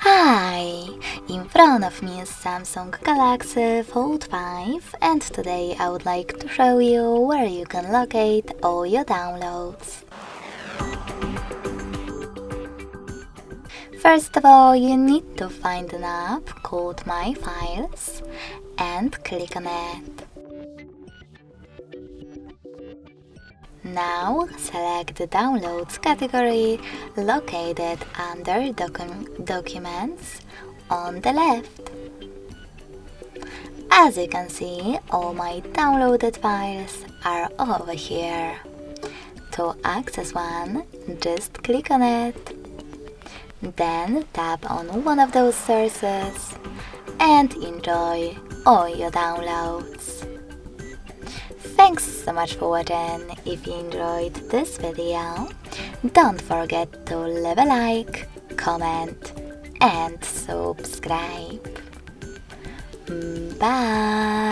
Hi! In front of me is Samsung Galaxy Fold5 and today I would like to show you where you can locate all your downloads. First of all, you need to find an app called My Files and click on it. Now select the Downloads category located under Documents on the left. As you can see, all my downloaded files are over here. To access one, just click on it. Then tap on one of those sources and enjoy all your downloads. Thanks so much for watching. If you enjoyed this video, don't forget to leave a like, comment and subscribe. Bye!